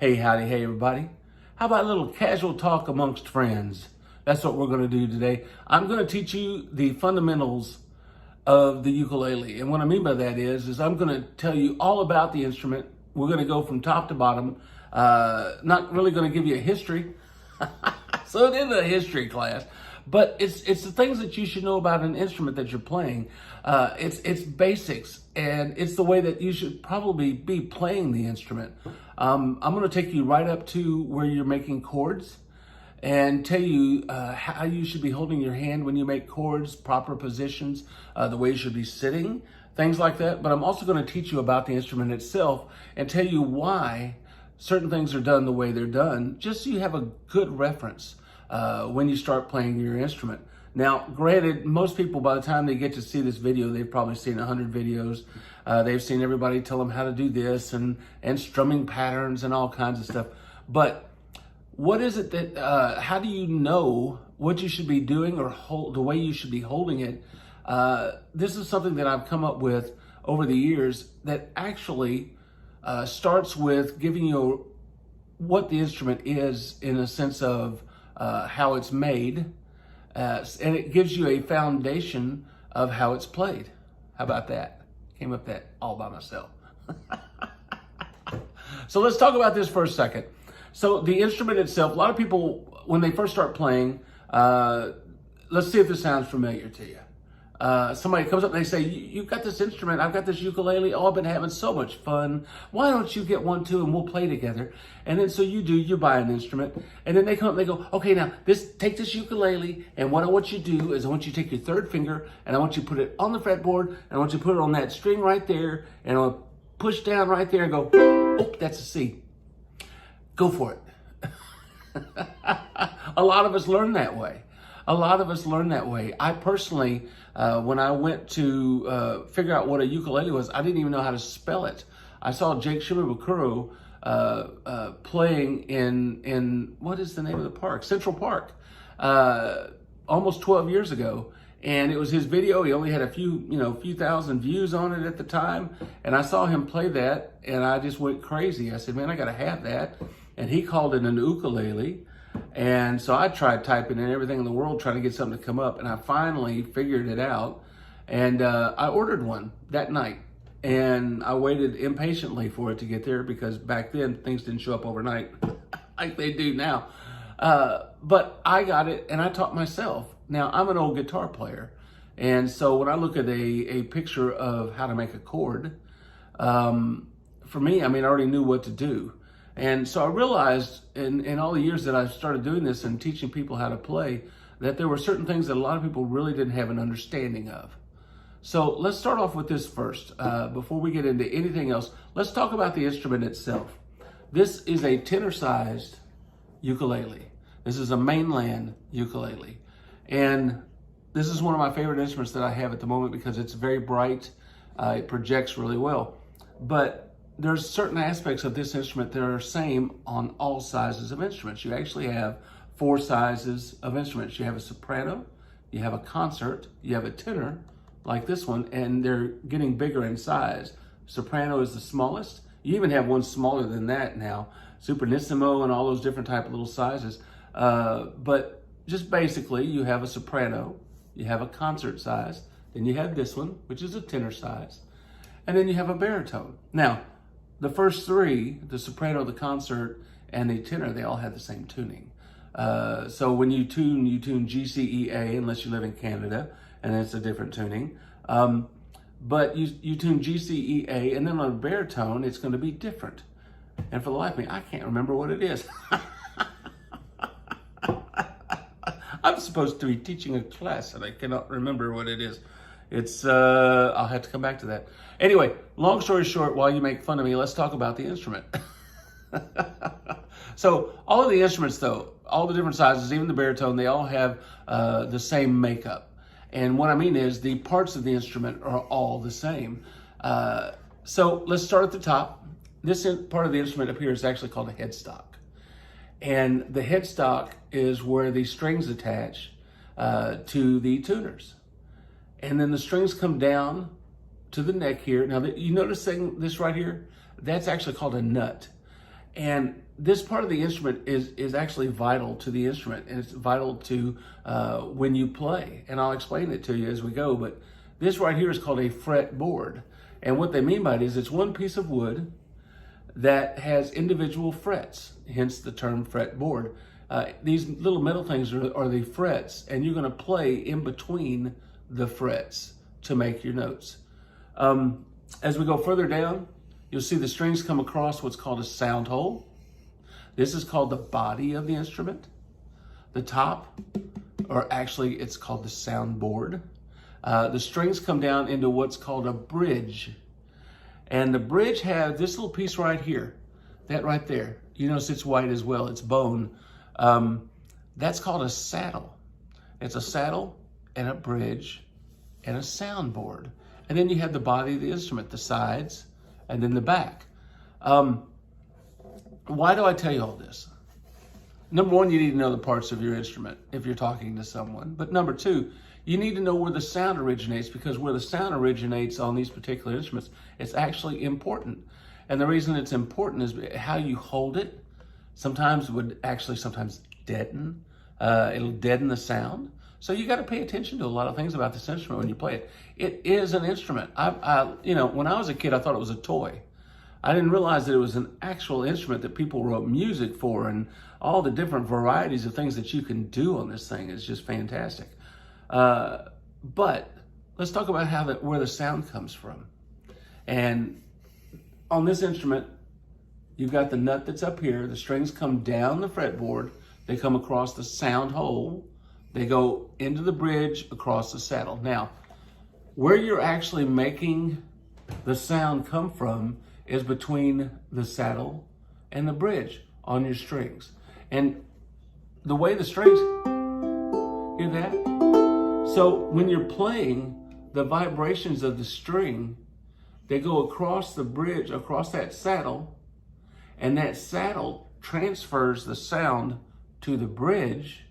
Hey, howdy, hey, everybody. How about a little casual talk amongst friends? That's what we're going to do today. I'm going to teach you the fundamentals of the ukulele. And what I mean by that is I'm going to tell you all about the instrument. We're going to go from top to bottom. Not really going to give you a history. So it is a history class. But it's the things that you should know about an instrument that you're playing. It's basics, and it's the way that you should probably be playing the instrument. I'm going to take you right up to where you're making chords and tell you how you should be holding your hand when you make chords, proper positions, the way you should be sitting, things like that. But I'm also going to teach you about the instrument itself and tell you why certain things are done the way they're done, just so you have a good reference when you start playing your instrument. Now, granted, most people, by the time they get to see this video, they've probably seen 100 videos. They've seen everybody tell them how to do this and strumming patterns and all kinds of stuff. But what is it that, how do you know what you should be doing or the way you should be holding it? This is something that I've come up with over the years that actually starts with giving you what the instrument is in a sense of how it's made, and it gives you a foundation of how it's played. How about that? Came up with that all by myself. So let's talk about this for a second. So the instrument itself, a lot of people, when they first start playing, let's see if this sounds familiar to you. Somebody comes up and they say, you've got this instrument, I've got this ukulele, oh, I've been having so much fun. Why don't you get one too and we'll play together? And then so you buy an instrument, and then they come up and they go, okay, now take this ukulele, and what I want you to do is I want you to take your third finger and I want you to put it on the fretboard, and I want you to put it on that string right there, and I'll push down right there and go, oh, that's a C. Go for it. A lot of us learn that way. I personally, when I went to figure out what a ukulele was, I didn't even know how to spell it. I saw Jake Shimabukuro playing in what is the name of the park? Central Park, almost 12 years ago. And it was his video. He only had a few thousand views on it at the time. And I saw him play that, and I just went crazy. I said, man, I got to have that. And he called it an ukulele. And so I tried typing in everything in the world, trying to get something to come up. And I finally figured it out. And I ordered one that night. And I waited impatiently for it to get there, because back then things didn't show up overnight like they do now. But I got it and I taught myself. Now, I'm an old guitar player. And so when I look at a picture of how to make a chord, for me, I already knew what to do. And so I realized in all the years that I started doing this and teaching people how to play, that there were certain things that a lot of people really didn't have an understanding of. So let's start off with this first. Before we get into anything else, let's talk about the instrument itself. This is a tenor-sized ukulele. This is a mainland ukulele. And this is one of my favorite instruments that I have at the moment because it's very bright. It projects really well. But there's certain aspects of this instrument that are same on all sizes of instruments. You actually have 4 sizes of instruments. You have a soprano, you have a concert, you have a tenor, like this one, and they're getting bigger in size. Soprano is the smallest. You even have one smaller than that now, Supernissimo and all those different type of little sizes. But just basically, you have a soprano, you have a concert size, then you have this one, which is a tenor size, and then you have a baritone. Now, the first 3, the soprano, the concert, and the tenor, they all have the same tuning. So when you tune G, C, E, A, unless you live in Canada, and it's a different tuning. But you tune G, C, E, A, and then on a baritone, it's going to be different. And for the life of me, I can't remember what it is. I'm supposed to be teaching a class, and I cannot remember what it is. It's, I'll have to come back to that. Anyway, long story short, while you make fun of me, let's talk about the instrument. So all of the instruments, though, all the different sizes, even the baritone, they all have the same makeup. And what I mean is the parts of the instrument are all the same. So let's start at the top. This part of the instrument up here is actually called a headstock. And the headstock is where the strings attach to the tuners. And then the strings come down to the neck here. Now, you notice this right here? That's actually called a nut. And this part of the instrument is actually vital to the instrument, and it's vital to when you play. And I'll explain it to you as we go, but this right here is called a fretboard. And what they mean by it is it's one piece of wood that has individual frets, hence the term fretboard. These little metal things are the frets, and you're gonna play in between the frets to make your notes. As we go further down, you'll see the strings come across what's called a sound hole. This is called the body of the instrument. The top, or actually it's called the soundboard. The strings come down into what's called a bridge. And the bridge has this little piece right here, that right there. You notice it's white as well, it's bone. That's called a saddle. It's a saddle and a bridge and a soundboard. And then you have the body of the instrument, the sides, and then the back. Why do I tell you all this? Number one, you need to know the parts of your instrument if you're talking to someone. But number two, you need to know where the sound originates, because where the sound originates on these particular instruments, it's actually important. And the reason it's important is how you hold it. Sometimes it would actually sometimes deaden. It'll deaden the sound. So you got to pay attention to a lot of things about this instrument when you play it. It is an instrument. When I was a kid, I thought it was a toy. I didn't realize that it was an actual instrument that people wrote music for, and all the different varieties of things that you can do on this thing is just fantastic. But let's talk about where the sound comes from. And on this instrument, you've got the nut that's up here. The strings come down the fretboard. They come across the sound hole. They go into the bridge across the saddle. Now, where you're actually making the sound come from is between the saddle and the bridge on your strings. And the way the strings, hear that? So when you're playing, the vibrations of the string, they go across the bridge, across that saddle, and that saddle transfers the sound to the bridge,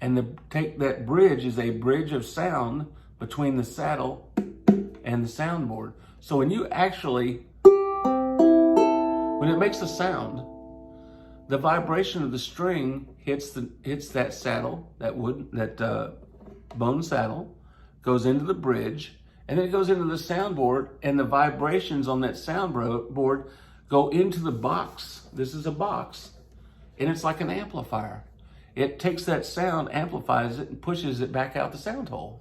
and that bridge is a bridge of sound between the saddle and the soundboard. So when you actually, when it makes a sound, the vibration of the string hits that saddle, that bone saddle, goes into the bridge, and then it goes into the soundboard, and the vibrations on that soundboard go into the box. This is a box, and it's like an amplifier. It takes that sound, amplifies it, and pushes it back out the sound hole.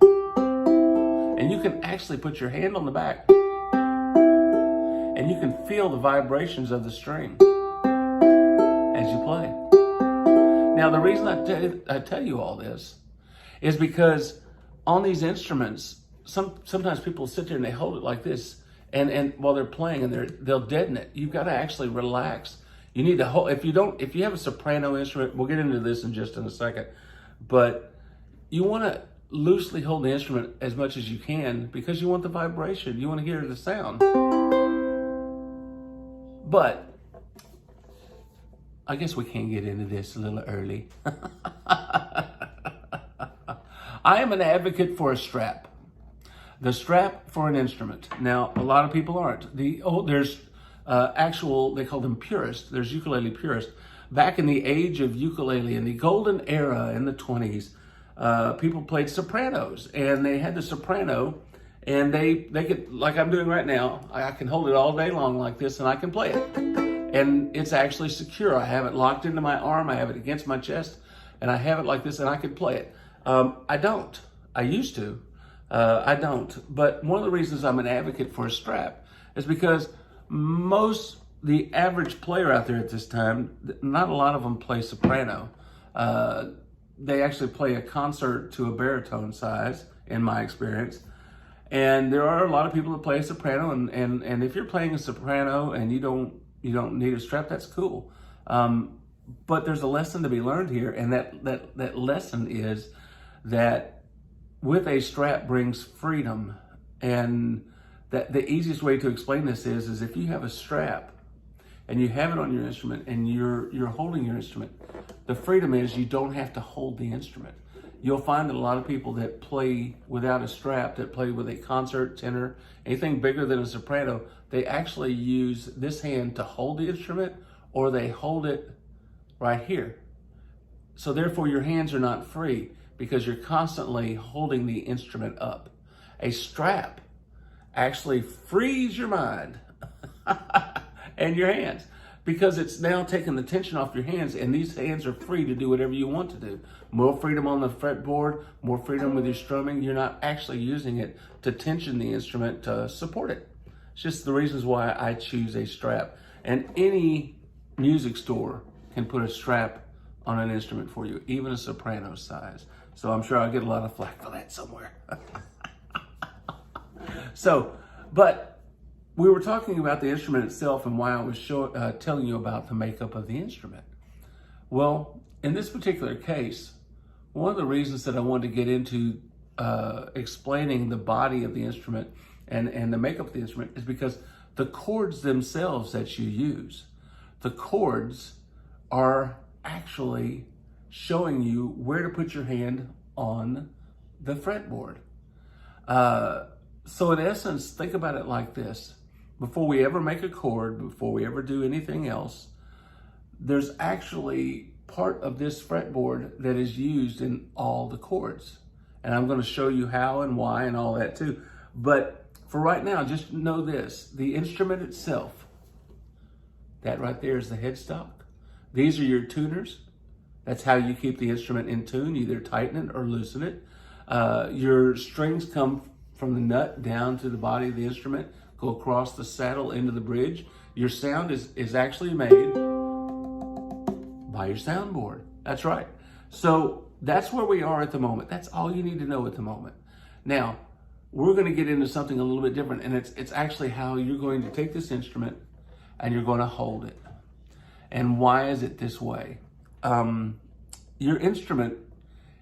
And you can actually put your hand on the back, and you can feel the vibrations of the string as you play. Now, the reason I tell you all this is because on these instruments, sometimes people sit there and they hold it like this, and while they're playing, and they'll deaden it. You've got to actually relax. You need to hold. If you have a soprano instrument, we'll get into this in just a second, but you want to loosely hold the instrument as much as you can, because you want the vibration. You want to hear the sound. But I guess we can get into this a little early. I am an advocate for a strap. The strap for an instrument. Now, a lot of people aren't. There's they call them purists. There's ukulele purists. Back in the age of ukulele, in the golden era in the 20s, people played sopranos, and they had the soprano, and they could, like I'm doing right now, I can hold it all day long like this, and I can play it. And it's actually secure. I have it locked into my arm, I have it against my chest, and I have it like this, and I can play it. I don't. I used to. I don't. But one of the reasons I'm an advocate for a strap is because the average player out there at this time, not a lot of them play soprano. They actually play a concert to a baritone size, in my experience. And there are a lot of people that play a soprano, and if you're playing a soprano and you don't need a strap, that's cool. But there's a lesson to be learned here, and that lesson is that with a strap brings freedom. And that the easiest way to explain this is if you have a strap and you have it on your instrument and you're holding your instrument, the freedom is you don't have to hold the instrument. You'll find that a lot of people that play without a strap, that play with a concert, tenor, anything bigger than a soprano, they actually use this hand to hold the instrument or they hold it right here. So therefore your hands are not free because you're constantly holding the instrument up. A strap actually frees your mind and your hands because it's now taking the tension off your hands, and these hands are free to do whatever you want to do. More freedom on the fretboard, more freedom with your strumming. You're not actually using it to tension the instrument to support it. It's just the reasons why I choose a strap. And any music store can put a strap on an instrument for you, even a soprano size. So I'm sure I'll get a lot of flack for that somewhere. But we were talking about the instrument itself and why I was telling you about the makeup of the instrument. Well, in this particular case, one of the reasons that I wanted to get into explaining the body of the instrument and the makeup of the instrument is because the chords themselves that you use, the chords are actually showing you where to put your hand on the fretboard. So in essence, think about it like this. Before we ever make a chord, before we ever do anything else, there's actually part of this fretboard that is used in all the chords. And I'm going to show you how and why and all that too. But for right now, just know this. The instrument itself, that right there is the headstock. These are your tuners. That's how you keep the instrument in tune, either tighten it or loosen it. Your strings come from the nut down to the body of the instrument, go across the saddle into the bridge. Your sound is actually made by your soundboard. That's right. So that's where we are at the moment. That's all you need to know at the moment. Now, we're going to get into something a little bit different, and it's actually how you're going to take this instrument and you're going to hold it. And why is it this way? Your instrument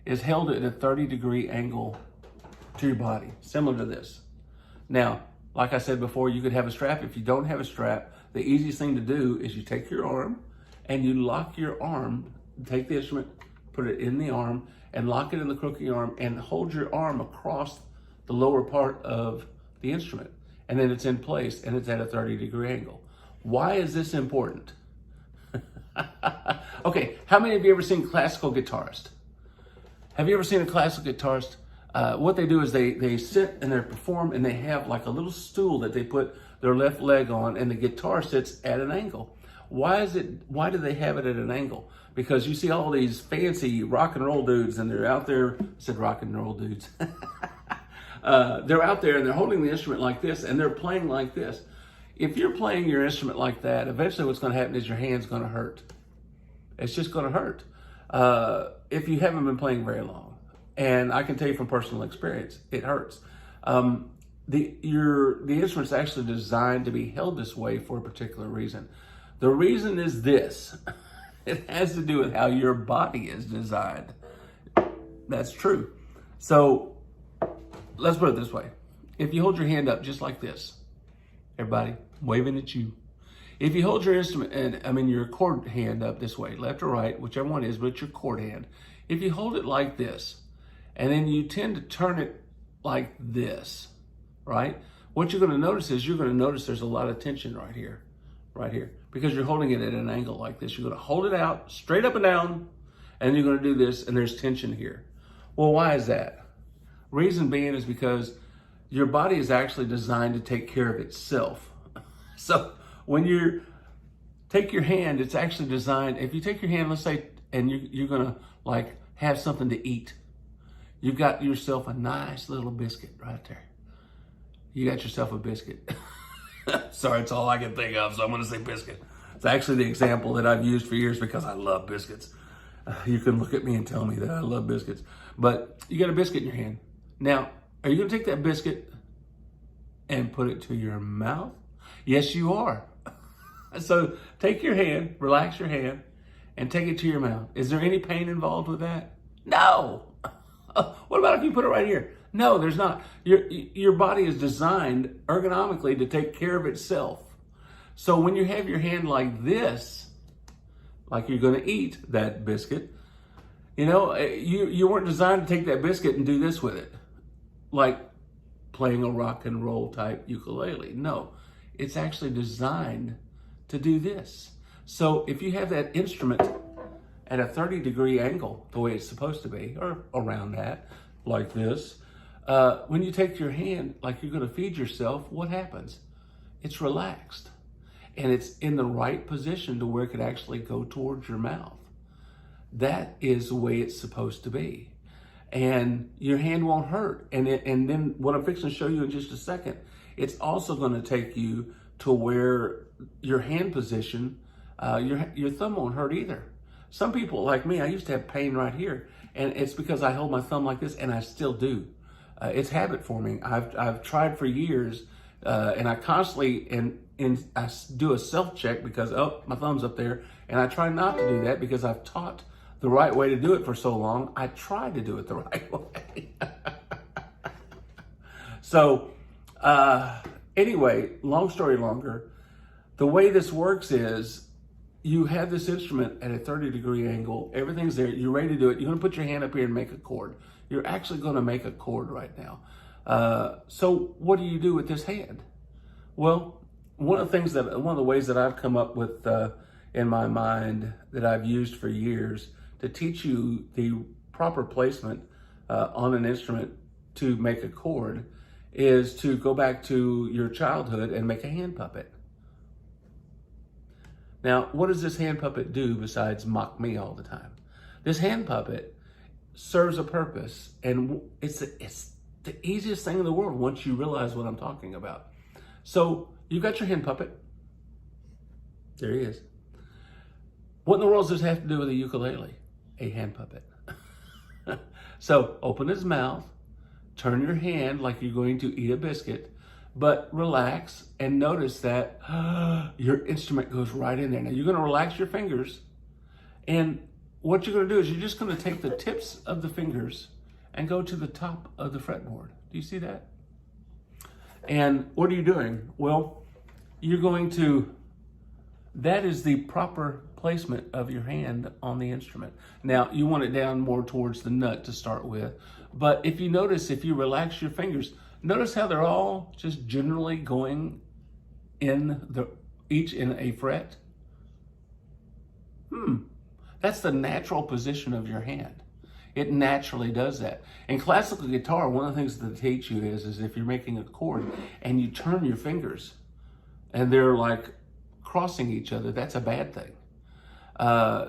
is held at a 30-degree angle to your body, similar to this. Now, like I said before, you could have a strap. If you don't have a strap, the easiest thing to do is you take your arm and you lock your arm, take the instrument, put it in the arm, and lock it in the crook of your arm and hold your arm across the lower part of the instrument. And then it's in place and it's at a 30-degree angle. Why is this important? Okay, how many of you ever seen classical guitarist? Have you ever seen a classical guitarist? What they do is they sit and they perform, and they have like a little stool that they put their left leg on, and the guitar sits at an angle. Why do they have it at an angle? Because you see all these fancy rock and roll dudes, and they're out there. I said rock and roll dudes. They're out there and they're holding the instrument like this, and they're playing like this. If you're playing your instrument like that, eventually what's going to happen is your hand's going to hurt. It's just going to hurt if you haven't been playing very long. And I can tell you from personal experience, it hurts. The instrument's actually designed to be held this way for a particular reason. The reason is this. It has to do with how your body is designed. That's true. So let's put it this way. If you hold your hand up just like this, everybody, waving at you. If you hold your instrument, your chord hand up this way, left or right, whichever one it is, but it's your chord hand. If you hold it like this, and then you tend to turn it like this, right? What you're going to notice is there's a lot of tension right here, because you're holding it at an angle like this. You're going to hold it out straight up and down, and you're going to do this, and there's tension here. Well, why is that? Reason being is because your body is actually designed to take care of itself. So when you take your hand, it's actually designed, if you take your hand, let's say, and you're going to like have something to eat. You've got yourself a nice little biscuit right there. You got yourself a biscuit. Sorry, it's all I can think of, so I'm going to say biscuit. It's actually the example that I've used for years because I love biscuits. You can look at me and tell me that I love biscuits. But you got a biscuit in your hand. Now, are you going to take that biscuit and put it to your mouth? Yes, you are. So take your hand, relax your hand, and take it to your mouth. Is there any pain involved with that? No. What about if you put it right here? No, there's not. Your body is designed ergonomically to take care of itself. So when you have your hand like this, like you're going to eat that biscuit, you weren't designed to take that biscuit and do this with it, like playing a rock and roll type ukulele. No, it's actually designed to do this. So if you have that instrument at a 30-degree angle, the way it's supposed to be, or around that, like this, when you take your hand like you're going to feed yourself, what happens? It's relaxed. And it's in the right position to where it could actually go towards your mouth. That is the way it's supposed to be. And your hand won't hurt. And then what I'm fixing to show you in just a second, it's also going to take you to where your hand position, your thumb won't hurt either. Some people like me, I used to have pain right here, and it's because I hold my thumb like this, and I still do. It's habit forming. I've tried for years, and I constantly I do a self check because my thumb's up there, and I try not to do that because I've taught the right way to do it for so long. I try to do it the right way. So anyway, long story longer, the way this works is you have this instrument at a 30-degree angle. Everything's there. You're ready to do it. You're going to put your hand up here and make a chord. You're actually going to make a chord right now. So what do you do with this hand? Well, one of the ways that I've come up with in my mind that I've used for years to teach you the proper placement on an instrument to make a chord is to go back to your childhood and make a hand puppet. Now, what does this hand puppet do besides mock me all the time? This hand puppet serves a purpose, and it's the easiest thing in the world once you realize what I'm talking about. So you've got your hand puppet. There he is. What in the world does this have to do with a ukulele? A hand puppet. So open his mouth, turn your hand like you're going to eat a biscuit, but relax and notice that your instrument goes right in there. Now you're going to relax your fingers, and what you're going to do is you're just going to take the tips of the fingers and go to the top of the fretboard. Do you see that? And what are you doing? Well, you're going to, that is the proper placement of your hand on the instrument. Now, you want it down more towards the nut to start with, but if you notice, if you relax your fingers, notice how they're all just generally going each in a fret. That's the natural position of your hand. It naturally does that. In classical guitar, one of the things that they teach you is if you're making a chord and you turn your fingers and they're like crossing each other, that's a bad thing.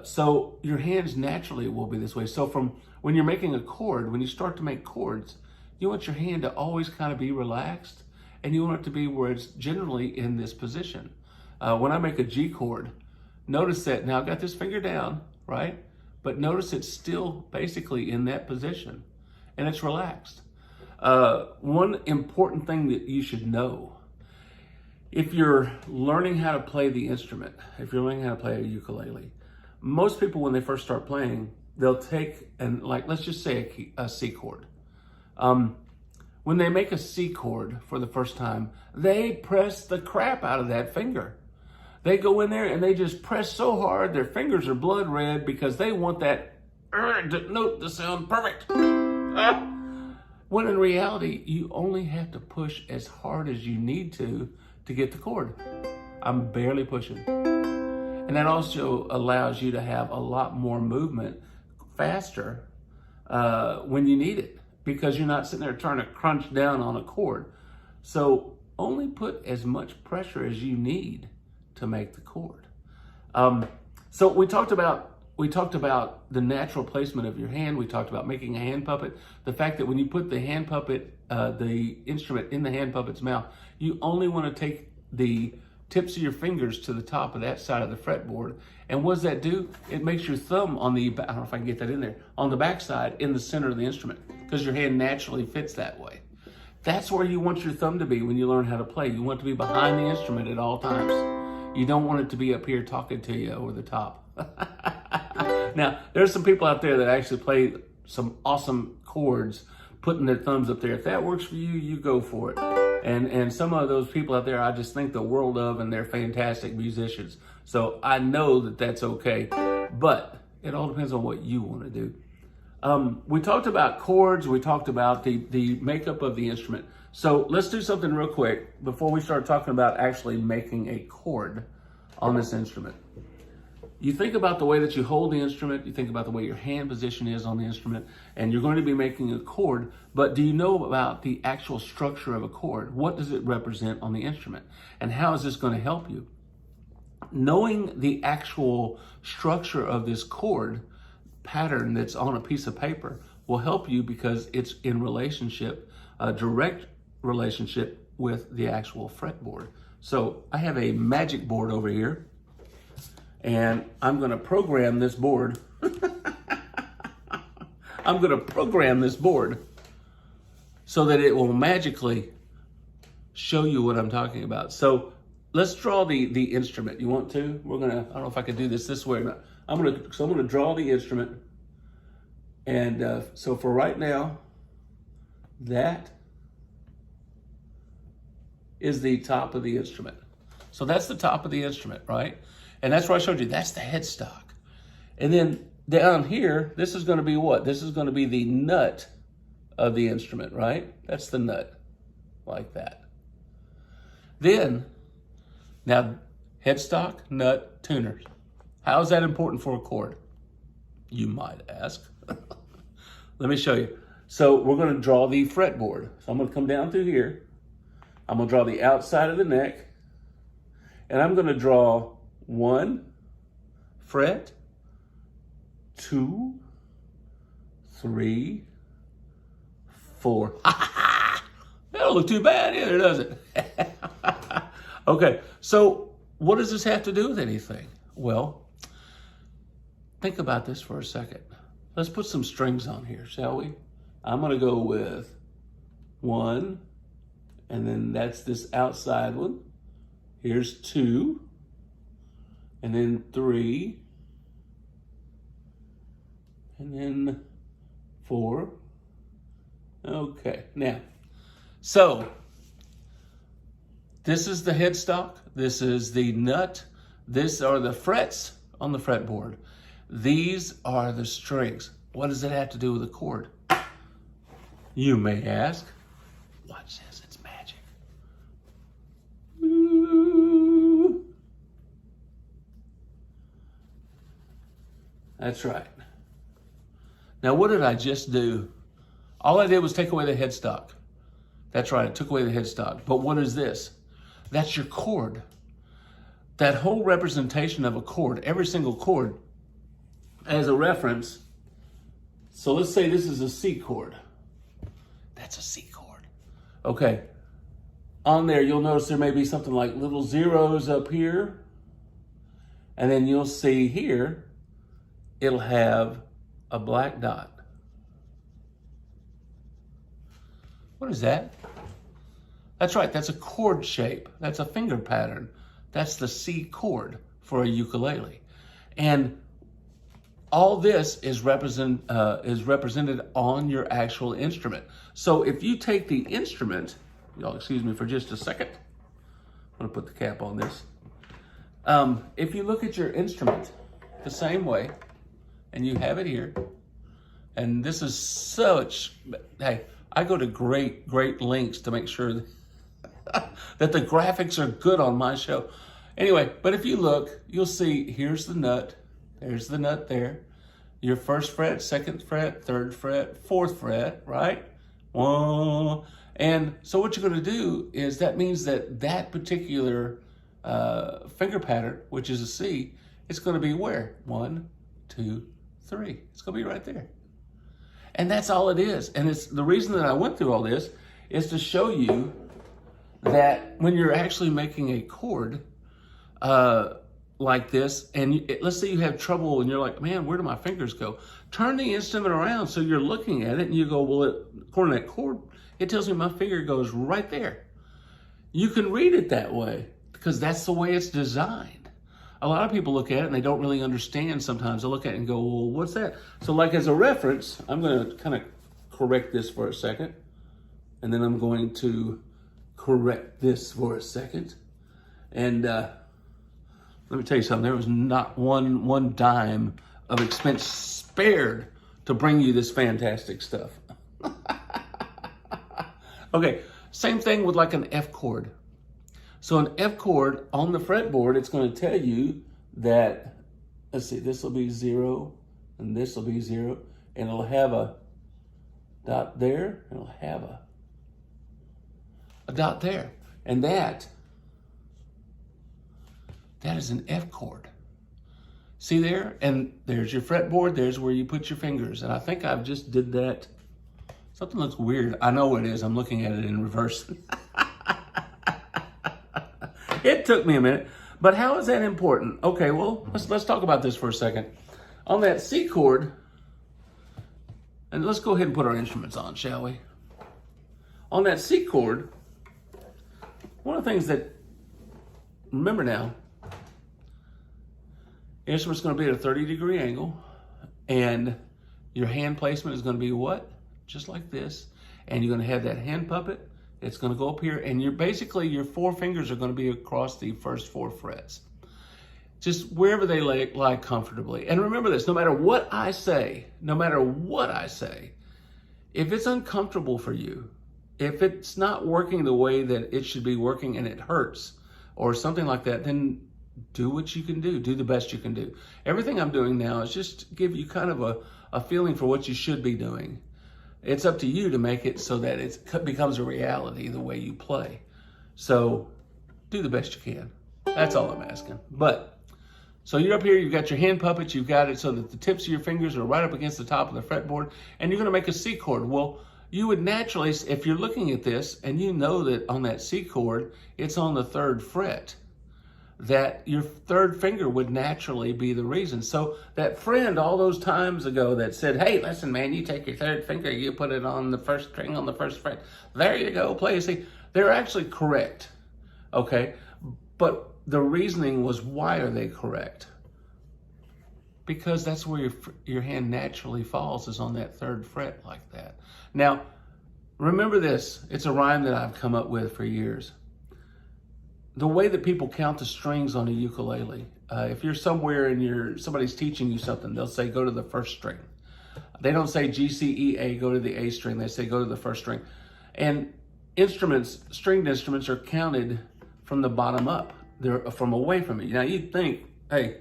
So your hands naturally will be this way. So from when you're making a chord, when you start to make chords, you want your hand to always kind of be relaxed, and you want it to be where it's generally in this position. When I make a G chord, notice that now I've got this finger down, right? But notice it's still basically in that position, and it's relaxed. One important thing that you should know, if you're learning how to play the instrument, if you're learning how to play a ukulele, most people when they first start playing, they'll take and let's just say a C chord. When they make a C chord for the first time, they press the crap out of that finger. They go in there and they just press so hard, their fingers are blood red because they want that note to sound perfect. When in reality, you only have to push as hard as you need to get the chord. I'm barely pushing. And that also allows you to have a lot more movement faster when you need it, because you're not sitting there trying to crunch down on a chord. So only put as much pressure as you need to make the chord. So we talked about the natural placement of your hand. We talked about making a hand puppet. The fact that when you put the hand puppet, the instrument in the hand puppet's mouth, you only want to take the tips of your fingers to the top of that side of the fretboard. And what does that do? It makes your thumb on the, I don't know if I can get that in there, on the back side in the center of the instrument, because your hand naturally fits that way. That's where you want your thumb to be when you learn how to play. You want it to be behind the instrument at all times. You don't want it to be up here talking to you over the top. Now, there's some people out there that actually play some awesome chords, putting their thumbs up there. If that works for you, you go for it. And some of those people out there, I just think the world of, and they're fantastic musicians. So I know that that's okay, but it all depends on what you want to do. We talked about chords. We talked about the makeup of the instrument. So let's do something real quick before we start talking about actually making a chord on this instrument. you think about the way that you hold the instrument, you think about the way your hand position is on the instrument, and you're going to be making a chord, but do you know about the actual structure of a chord? What does it represent on the instrument? And how is this going to help you? Knowing the actual structure of this chord pattern that's on a piece of paper will help you because it's in relationship, a direct relationship with the actual fretboard. So I have a magic board over here, and I'm going to program this board. I'm going to program this board so that it will magically show you what I'm talking about. So let's draw the instrument. You want to? I don't know if I could do this way or not. I'm going to draw the instrument. And so for right now, that is the top of the instrument. So that's the top of the instrument, right? And that's where I showed you, that's the headstock. And then down here, this is going to be what? This is going to be the nut of the instrument, right? That's the nut, like that. Then, now, headstock, nut, tuners. How is that important for a chord? You might ask. Let me show you. So we're going to draw the fretboard. So I'm going to come down through here. I'm going to draw the outside of the neck. And I'm going to draw 1 fret, 2, 3, 4. That don't look too bad either, does it? Okay, so what does this have to do with anything? Well, think about this for a second. Let's put some strings on here, shall we? I'm going to go with 1, and then that's this outside one. Here's 2, and then 3, and then 4. Okay, now, so this is the headstock, this is the nut, these are the frets on the fretboard. These are the strings. What does it have to do with a chord? You may ask. Watch this, it's magic. Ooh. That's right. Now, what did I just do? All I did was take away the headstock. That's right, I took away the headstock. But what is this? That's your chord. That whole representation of a chord, every single chord, as a reference. So let's say this is a C chord. That's a C chord. Okay. On there, you'll notice there may be something like little zeros up here. And then you'll see here, it'll have a black dot. What is that? That's right, that's a chord shape. That's a finger pattern. That's the C chord for a ukulele. And all this is represented on your actual instrument. So if you take the instrument, y'all excuse me for just a second. I'm gonna put the cap on this. If you look at your instrument the same way, and you have it here, and this is such, hey, I go to great lengths to make sure that the graphics are good on my show. Anyway, but if you look, you'll see here's the nut, there's the nut there, your first fret, second fret, third fret, fourth fret, right? And so what you're going to do is that means that particular finger pattern, which is a C, it's going to be where? 1, 2, 3. It's going to be right there. And that's all it is. And it's the reason that I went through all this is to show you that when you're actually making a chord like this, and let's say you have trouble and you're like, man, where do my fingers go? Turn the instrument around so you're looking at it and you go, well, according to that chord, it tells me my finger goes right there. You can read it that way because that's the way it's designed. A lot of people look at it and they don't really understand sometimes. They look at it and go, well, what's that? So like as a reference, I'm going to kind of correct this for a second. And then I'm going to correct this for a second. And let me tell you something. There was not one dime of expense spared to bring you this fantastic stuff. Okay, same thing with like an F chord. So an F chord on the fretboard, it's going to tell you that let's see, this will be 0, and this will be 0, and it'll have a dot there, and it'll have a dot there. And that is an F chord. See there? And there's your fretboard, there's where you put your fingers. And I think I've just did that. Something looks weird. I know it is. I'm looking at it in reverse. It took me a minute. But how is that important? Okay, well, let's talk about this for a second. On that C chord, and let's go ahead and put our instruments on, shall we? On that C chord, one of the things that, remember now, the instrument's going to be at a 30-degree angle, and your hand placement is going to be what? Just like this. And you're going to have that hand puppet. It's going to go up here, and your 4 fingers are going to be across the first 4 frets. Just wherever they lie comfortably. And remember this, no matter what I say, if it's uncomfortable for you, if it's not working the way that it should be working and it hurts or something like that, then do what you can do. Do the best you can do. Everything I'm doing now is just give you kind of a feeling for what you should be doing. It's up to you to make it so that it becomes a reality the way you play. So do the best you can. That's all I'm asking. So you're up here, you've got your hand puppets, you've got it so that the tips of your fingers are right up against the top of the fretboard, and you're going to make a C chord. Well, you would naturally, if you're looking at this and you know that on that C chord, it's on the 3rd fret, that your 3rd finger would naturally be the reason. So that friend all those times ago that said, hey, listen, man, you take your 3rd finger, you put it on the 1st string on the 1st fret. There you go, play a C. They're actually correct, okay? But the reasoning was, why are they correct? Because that's where your hand naturally falls, is on that 3rd fret like that. Now, remember this. It's a rhyme that I've come up with for years. The way that people count the strings on a ukulele, if you're somewhere and somebody's teaching you something, they'll say, go to the 1st string. They don't say G, C, E, A, go to the A string. They say, go to the 1st string. And stringed instruments are counted from the bottom up. They're from away from it. Now you'd think, hey,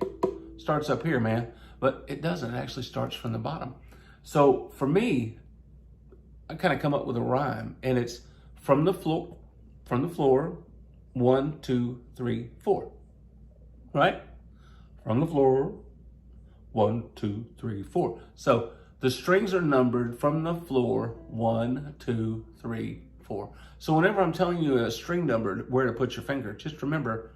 starts up here, man, but it doesn't. It actually starts from the bottom. So for me, I kind of come up with a rhyme, and it's from the floor, 1, 2, 3, 4, right? From the floor, 1, 2, 3, 4. So the strings are numbered from the floor, 1, 2, 3, 4. So whenever I'm telling you a string number, where to put your finger, just remember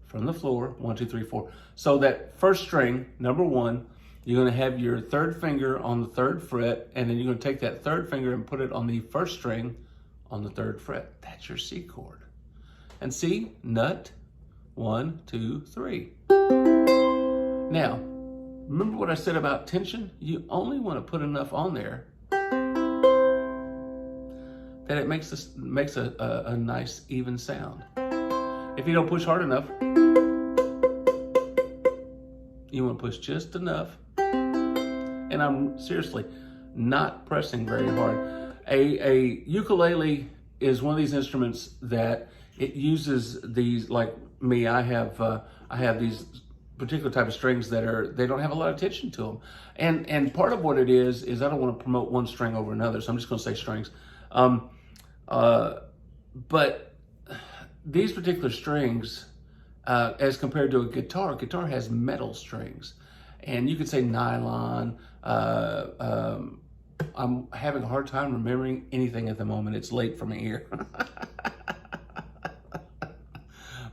from the floor, 1, 2, 3, 4. So that 1st string, number 1, you're going to have your 3rd finger on the 3rd fret, and then you're going to take that 3rd finger and put it on the 1st string on the 3rd fret. That's your C chord. And C, nut, 1, 2, 3. Now, remember what I said about tension? You only want to put enough on there that it makes a nice even sound. If you don't push hard enough, you want to push just enough. And I'm seriously not pressing very hard. A ukulele is one of these instruments that it uses these, like me, I have these particular type of strings that they don't have a lot of tension to them. And part of what it is I don't want to promote one string over another, so I'm just going to say strings. But these particular strings, as compared to a guitar has metal strings. And you could say nylon. I'm having a hard time remembering anything at the moment. It's late for me here.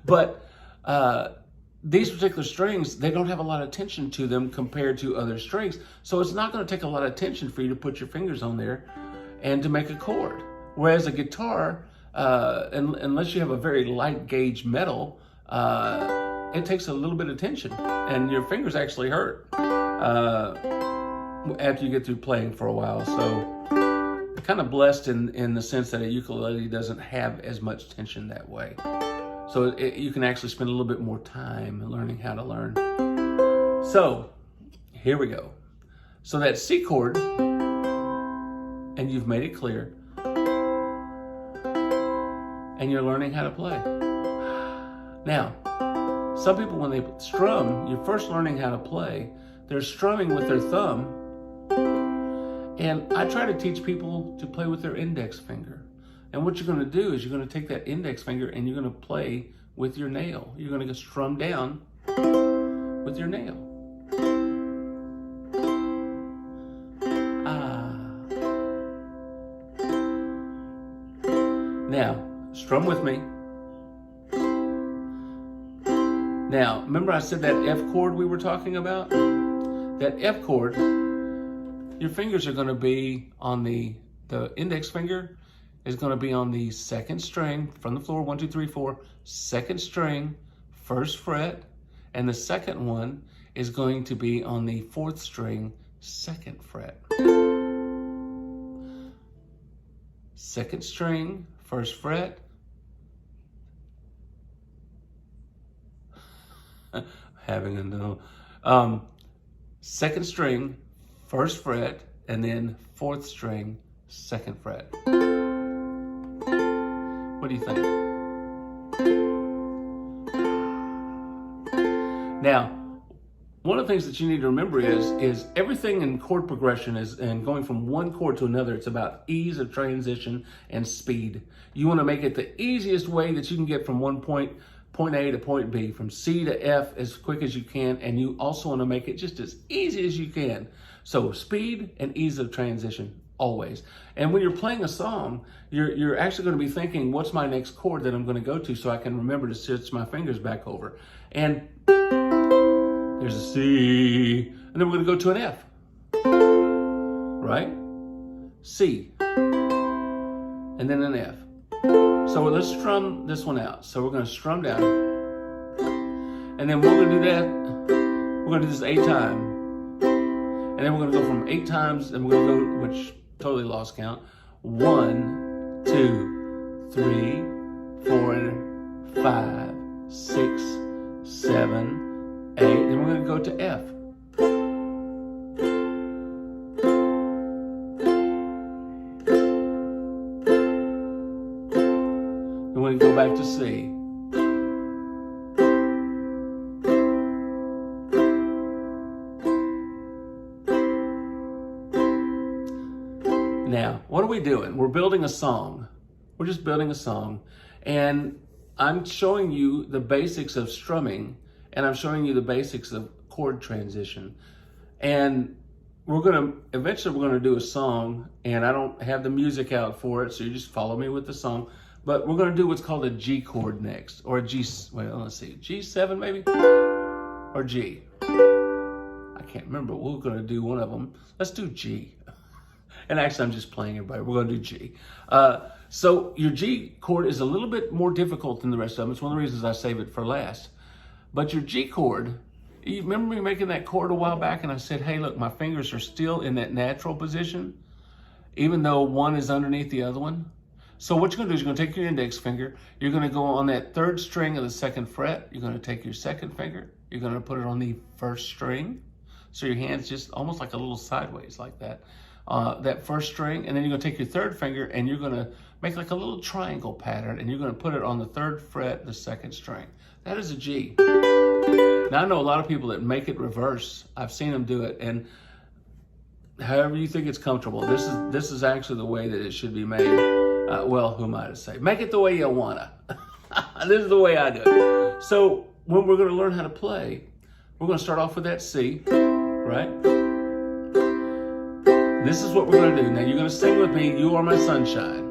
But these particular strings, they don't have a lot of tension to them compared to other strings. So it's not going to take a lot of tension for you to put your fingers on there and to make a chord. Whereas a guitar, unless you have a very light gauge metal, it takes a little bit of tension, and your fingers actually hurt after you get through playing for a while. So kind of blessed in the sense that a ukulele doesn't have as much tension that way. So you can actually spend a little bit more time learning how to learn. So here we go. So that C chord, and you've made it clear, and you're learning how to play. Now, some people, when they strum, you're first learning how to play, they're strumming with their thumb. And I try to teach people to play with their index finger. And what you're going to do is you're going to take that index finger and you're going to play with your nail. You're going to strum down with your nail. Now, strum with me. Now, remember I said that F chord we were talking about? That F chord, your fingers are going to be on the index finger is going to be on the second string from the floor, 1, 2, 3, 4, second string, first fret, and the second one is going to be on the fourth string, second fret. Second string, first fret. Having a no. Second string, first fret, and then fourth string, second fret. What do you think? Now, one of the things that you need to remember is everything in chord progression and going from one chord to another, it's about ease of transition and speed. You want to make it the easiest way that you can get from point A to point B, from C to F as quick as you can, and you also want to make it just as easy as you can. So speed and ease of transition, always. And when you're playing a song, you're actually going to be thinking, what's my next chord that I'm going to go to so I can remember to switch my fingers back over. And there's a C, and then we're going to go to an F, right? C, and then an F. So let's strum this one out. So we're going to strum down, and then we're going to do that. We're going to do this 8 times, and then we're going to go from 8 times, and we're going to go, which totally lost count. 1, 2, 3, 4, 5, 6, 7, 8. Then we're going to go to F. Then we're going to go back to C. Now, what are we doing? We're building a song. We're just building a song. And I'm showing you the basics of strumming, and I'm showing you the basics of chord transition. And eventually we're going to do a song, and I don't have the music out for it, so you just follow me with the song. But we're going to do what's called a G chord next, or a G, well, let's see, G7 maybe? Or G. I can't remember. We're going to do one of them. Let's do G. And actually, I'm just playing everybody. We're going to do G. So your G chord is a little bit more difficult than the rest of them. It's one of the reasons I save it for last. But your G chord, you remember me making that chord a while back, and I said, hey, look, my fingers are still in that natural position, even though one is underneath the other one. So what you're going to do is you're going to take your index finger, you're going to go on that third string of the second fret, you're going to take your second finger, you're going to put it on the first string. So your hand's just almost like a little sideways like that. That first string, and then you're going to take your third finger and you're going to make like a little triangle pattern, and you're going to put it on the third fret, the second string. That is a G. Now I know a lot of people that make it reverse. I've seen them do it, and however you think it's comfortable. This is actually the way that it should be made. Well, who am I to say? Make it the way you wanna. This is the way I do it. So when we're going to learn how to play, we're going to start off with that C, right? This is what we're going to do. Now you're going to sing with me, You Are My Sunshine.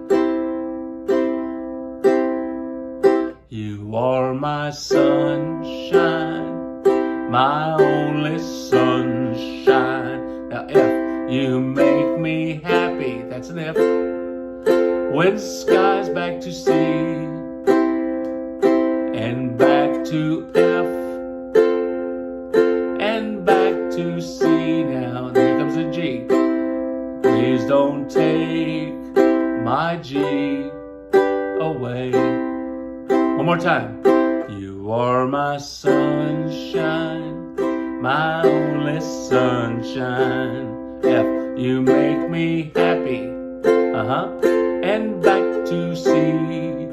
You are my sunshine, my only sunshine. Now F, you make me happy. That's an F. When sky's back to C, and back to F, and back to C. Now here comes a G. Please don't take my G away. One more time. You are my sunshine, my only sunshine. F, you make me happy. And back to C, and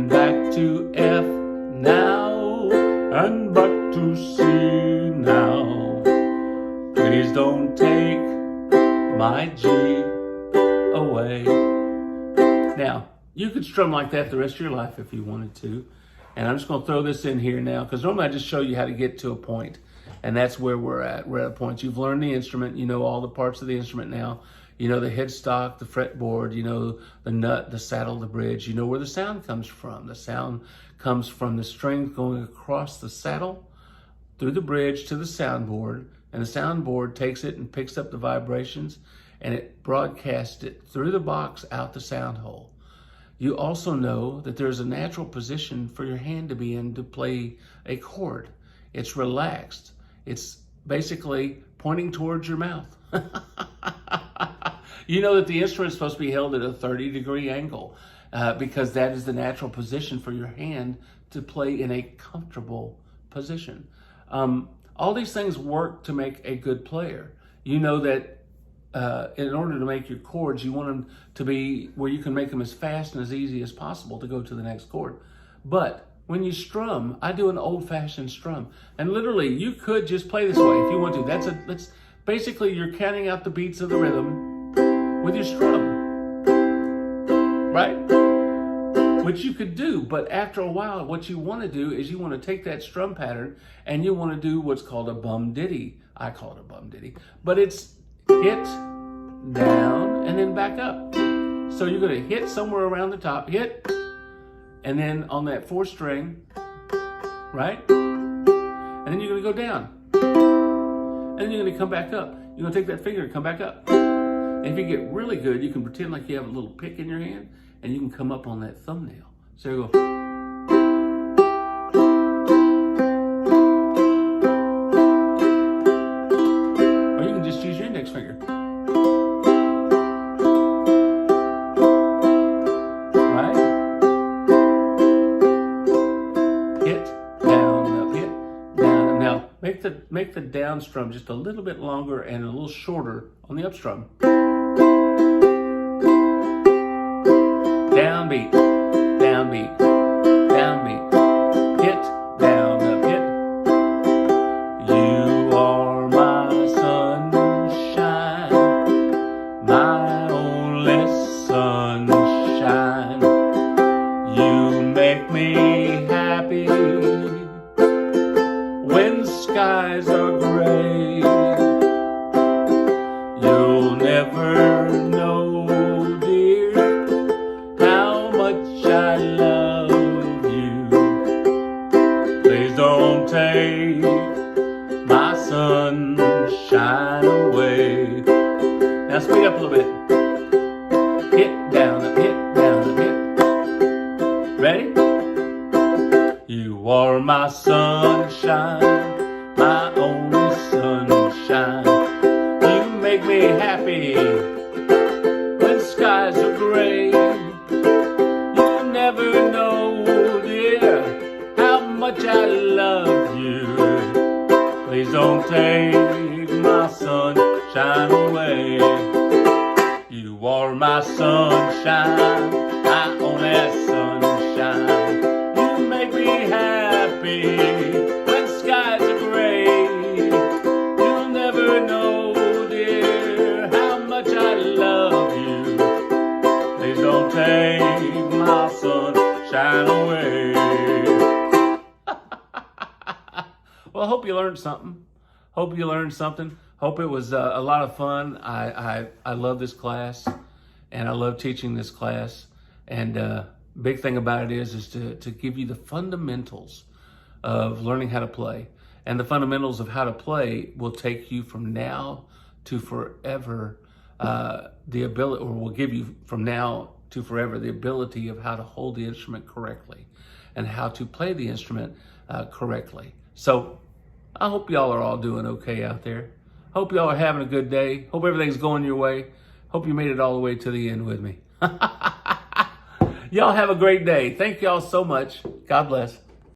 back to F. Now and back to C now. Please don't take my G away. Now, you could strum like that the rest of your life if you wanted to. And I'm just going to throw this in here now, because normally I just show you how to get to a point. And that's where we're at. We're at a point. You've learned the instrument. You know all the parts of the instrument now. You know the headstock, the fretboard. You know the nut, the saddle, the bridge. You know where the sound comes from. The sound comes from the string going across the saddle, through the bridge to the soundboard. And the soundboard takes it and picks up the vibrations, and it broadcasts it through the box out the sound hole. You also know that there's a natural position for your hand to be in to play a chord. It's relaxed. It's basically pointing towards your mouth. You know that the instrument is supposed to be held at a 30-degree angle because that is the natural position for your hand to play in a comfortable position. All these things work to make a good player. You know that in order to make your chords, you want them to be where you can make them as fast and as easy as possible to go to the next chord. But when you strum, I do an old-fashioned strum. And literally, you could just play this way if you want to. That's basically, you're counting out the beats of the rhythm with your strum, right? Which you could do, but after a while, what you want to do is you want to take that strum pattern and you want to do what's called a bum ditty. I call it a bum ditty, but it's hit, down, and then back up. So you're going to hit somewhere around the top, hit, and then on that fourth string, right? And then you're going to go down. And then you're going to come back up. You're going to take that finger and come back up. And if you get really good, you can pretend like you have a little pick in your hand, and you can come up on that thumbnail. So you go. Or you can just use your index finger. Right? Hit, down, up, hit, down, up. Now, make the down strum just a little bit longer and a little shorter on the up strum. Downbeat, downbeat, downbeat, hit, down, up, hit. You are my sunshine, my only sunshine. You make me happy when skies are gray. You'll never know, dear, I love you. Please don't take my sunshine away. Now speed up a little bit. Hit, down, up, hit, down, up, hit. Ready? You are my sunshine, my only sunshine. You make me happy when skies are gray. Never know, dear, how much I love you. Please don't take my sunshine away. You are my sunshine, my only sunshine. You make me happy when skies are gray. You'll never know, dear, how much I love you. Please don't take my sunshine away. Well, I hope you learned something. Hope you learned something. Hope it was a lot of fun. I love this class, and I love teaching this class. And big thing about it is to give you the fundamentals of learning how to play. And the fundamentals of how to play will take you from now to forever. The ability, or will give you from now to forever the ability of how to hold the instrument correctly and how to play the instrument correctly. So I hope y'all are all doing okay out there. Hope y'all are having a good day. Hope everything's going your way. Hope you made it all the way to the end with me. Y'all have a great day. Thank y'all so much. God bless.